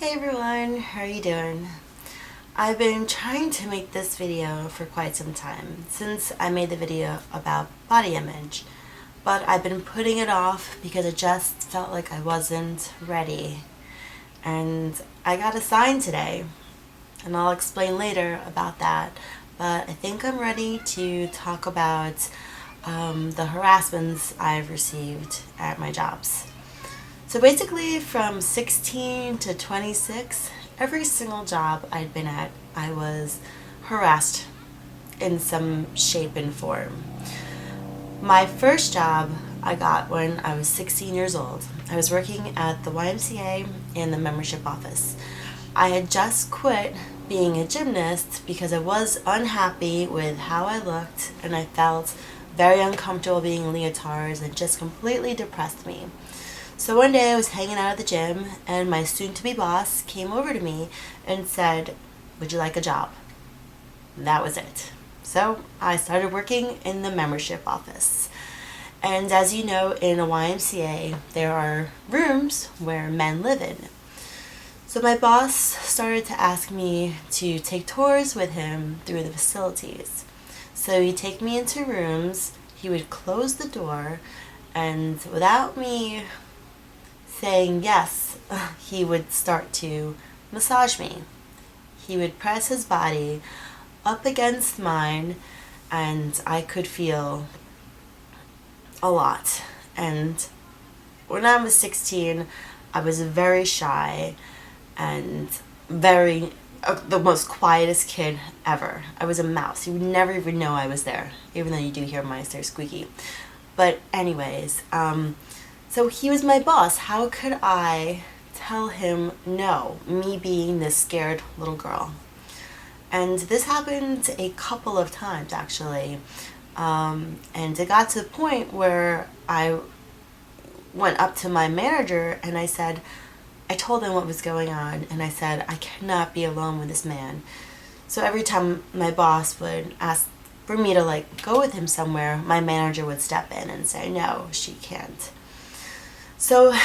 Hey everyone, how are you doing? I've been trying to make this video for quite some time, since I made the video about body image, but I've been putting it off because it just felt like I wasn't ready. And I got a sign today, and I'll explain later about that, but I think I'm ready to talk about the harassments I've received at my jobs. So basically from 16 to 26, every single job I'd been at, I was harassed in some shape and form. My first job I got when I was 16 years old. I was working at the YMCA in the membership office. I had just quit being a gymnast because I was unhappy with how I looked and I felt very uncomfortable being in leotards and just completely depressed me. So one day I was hanging out at the gym and my soon-to-be boss came over to me and said, "Would you like a job?" And that was it. So I started working in the membership office. And as you know, in a YMCA, there are rooms where men live in. So my boss started to ask me to take tours with him through the facilities. So he'd take me into rooms, he would close the door, and without me saying yes, he would start to massage me. He would press his body up against mine and I could feel a lot. And when I was 16, I was very shy and the most quietest kid ever. I was a mouse. You would never even know I was there, even though you do hear mice, they're squeaky. But anyways, so he was my boss. How could I tell him no, me being this scared little girl? And this happened a couple of times actually. And it got to the point where I went up to my manager and I told him what was going on and I said, I cannot be alone with this man. So every time my boss would ask for me to go with him somewhere, my manager would step in and say, no, she can't. So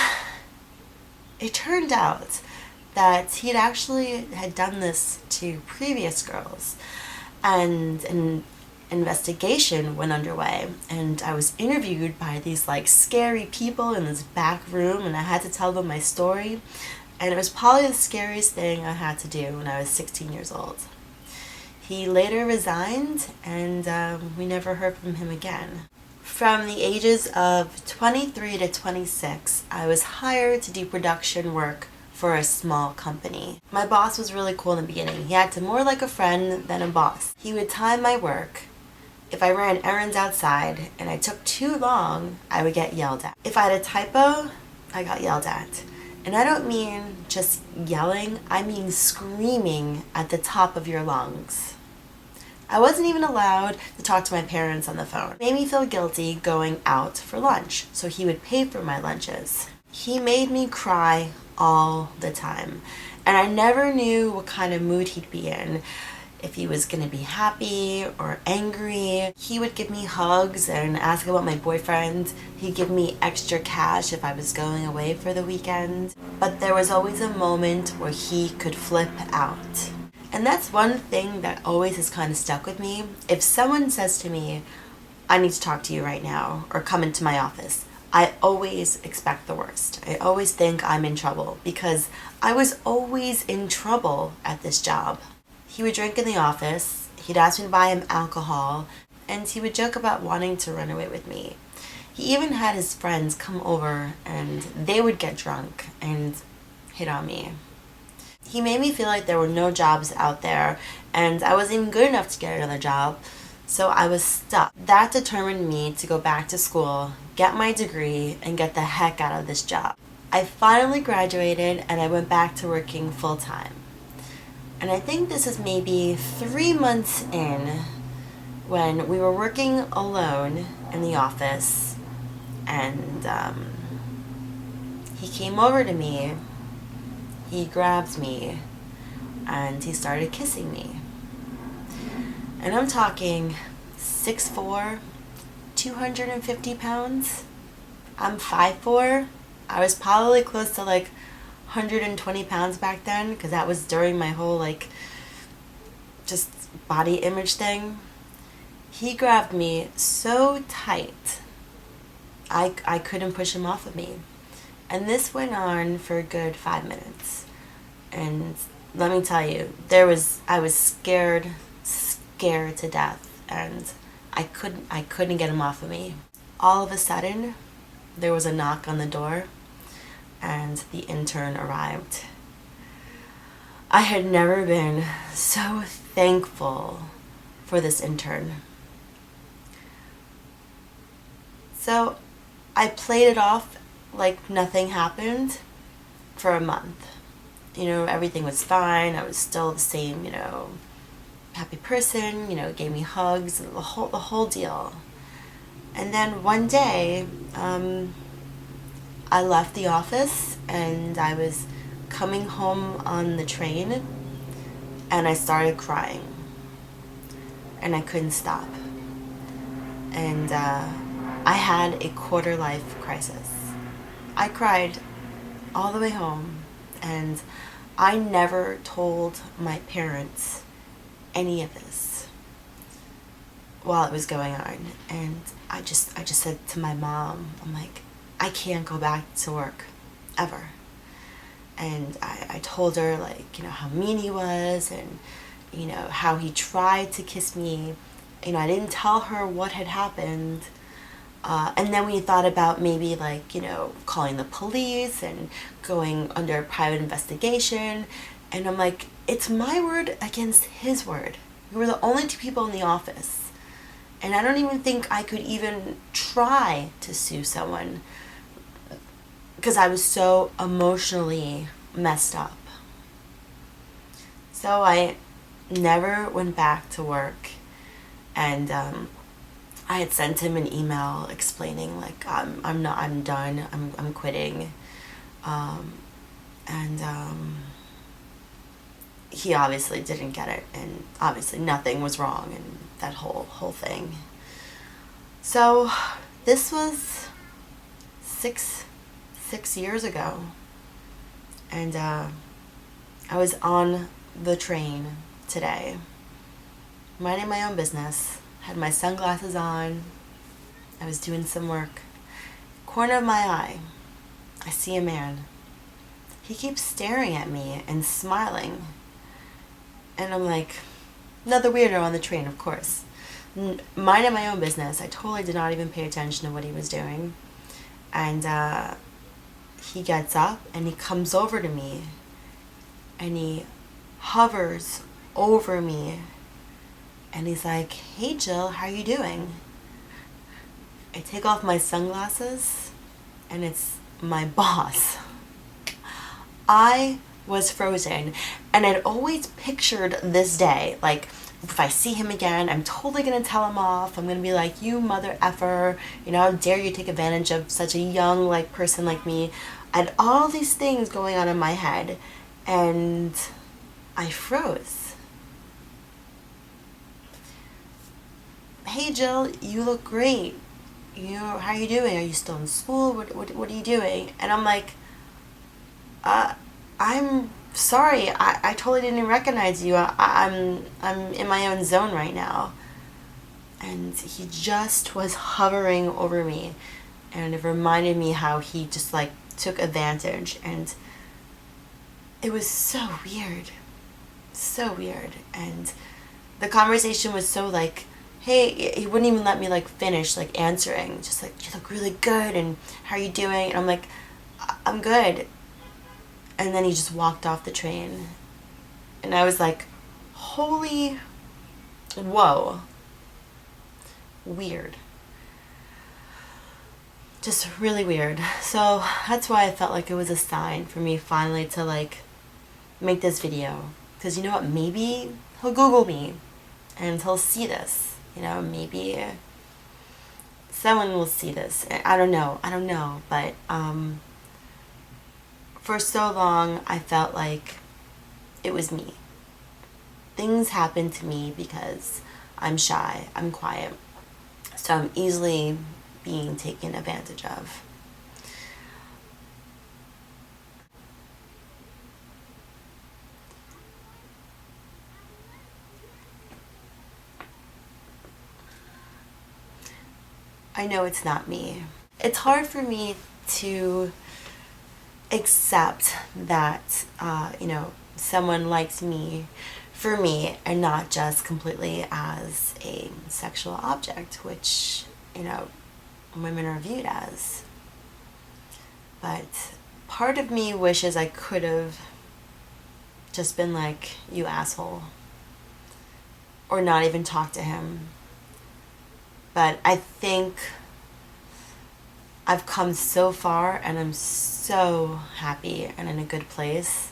it turned out that he had done this to previous girls, and an investigation went underway, and I was interviewed by these scary people in this back room, and I had to tell them my story, and it was probably the scariest thing I had to do when I was 16 years old. He later resigned, and we never heard from him again. From the ages of 23 to 26, I was hired to do production work for a small company. My boss was really cool in the beginning. He acted more like a friend than a boss. He would time my work. If I ran errands outside and I took too long, I would get yelled at. If I had a typo, I got yelled at. And I don't mean just yelling, I mean screaming at the top of your lungs. I wasn't even allowed to talk to my parents on the phone. It made me feel guilty going out for lunch, so he would pay for my lunches. He made me cry all the time, and I never knew what kind of mood he'd be in. If he was going to be happy or angry. He would give me hugs and ask about my boyfriend. He'd give me extra cash if I was going away for the weekend. But there was always a moment where he could flip out. And that's one thing that always has kind of stuck with me. If someone says to me, I need to talk to you right now, or come into my office, I always expect the worst. I always think I'm in trouble because I was always in trouble at this job. He would drink in the office, he'd ask me to buy him alcohol, and he would joke about wanting to run away with me. He even had his friends come over and they would get drunk and hit on me. He made me feel like there were no jobs out there and I wasn't even good enough to get another job, so I was stuck. That determined me to go back to school, get my degree, and get the heck out of this job. I finally graduated and I went back to working full-time. And I think this is maybe 3 months in when we were working alone in the office and he came over to me, he grabbed me, and he started kissing me. And I'm talking 6'4", 250 pounds. I'm 5'4". I was probably close to 120 pounds back then, because that was during my whole like just body image thing. He grabbed me so tight I couldn't push him off of me. And this went on for a good 5 minutes. And let me tell you, I was scared to death, and I couldn't get him off of me. All of a sudden, there was a knock on the door, and the intern arrived. I had never been so thankful for this intern. So I played it off like nothing happened for a month. You know, everything was fine. I was still the same, you know, happy person, you know, gave me hugs, the whole deal. And then one day, I left the office and I was coming home on the train and I started crying. And I couldn't stop. And I had a quarter life crisis. I cried all the way home, and I never told my parents any of this while it was going on. And I just said to my mom, I'm like, I can't go back to work ever. And I told her, like, you know, how mean he was, and you know, how he tried to kiss me. You know, I didn't tell her what had happened. And then we thought about maybe, like, you know, calling the police and going under a private investigation. And I'm like, it's my word against his word. We were the only two people in the office. And I don't even think I could even try to sue someone because I was so emotionally messed up. So I never went back to work. And I had sent him an email explaining, like, I'm done, I'm quitting. He obviously didn't get it, and obviously nothing was wrong in that whole thing. So this was six years ago, and I was on the train today, minding my own business. Had my sunglasses on. I was doing some work. Corner of my eye, I see a man. He keeps staring at me and smiling. And I'm like, another weirdo on the train, of course. Minding my own business. I totally did not even pay attention to what he was doing. And he gets up and he comes over to me. And he hovers over me. And he's like, hey Jill, how are you doing? I take off my sunglasses and it's my boss. I was frozen, and I'd always pictured this day, like, if I see him again, I'm totally gonna tell him off. I'm gonna be like, you mother effer, you know, how dare you take advantage of such a young, like, person like me. I had all these things going on in my head, and I froze. Hey Jill, you look great. You know, how are you doing? Are you still in school? What are you doing? And I'm like, I'm sorry. I totally didn't recognize you. I'm in my own zone right now. And he just was hovering over me, and it reminded me how he just like took advantage, and it was so weird, and the conversation was so like, hey, he wouldn't even let me like finish like answering, just like, you look really good, and how are you doing? And I'm like, I'm good. And then he just walked off the train, and I was like, holy, whoa, weird, just really weird. So that's why I felt like it was a sign for me finally to like make this video, because you know what, maybe he'll Google me and he'll see this. You know, maybe someone will see this. I don't know, but for so long I felt like it was me. Things happen to me because I'm shy, I'm quiet, so I'm easily being taken advantage of. I know it's not me. It's hard for me to accept that, someone likes me for me and not just completely as a sexual object, which, women are viewed as. But part of me wishes I could have just been like, you asshole, or not even talk to him. But I think I've come so far and I'm so happy and in a good place.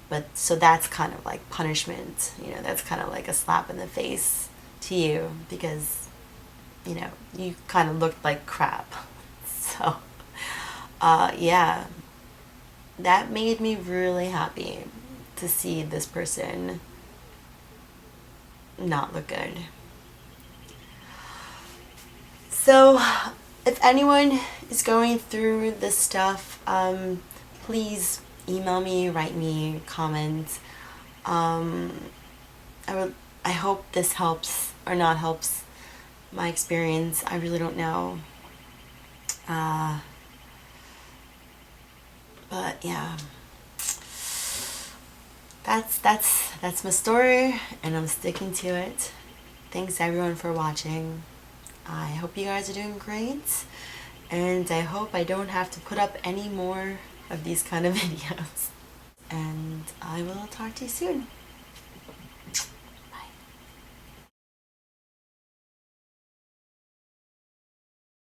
But so that's kind of like punishment, that's kind of like a slap in the face to you because, you kind of looked like crap. So, yeah, that made me really happy to see this person not look good. So, if anyone is going through this stuff, please email me, write me, comment. I hope this helps or not helps my experience. I really don't know. But yeah, that's my story, and I'm sticking to it. Thanks everyone for watching. I hope you guys are doing great, and I hope I don't have to put up any more of these kind of videos. And I will talk to you soon.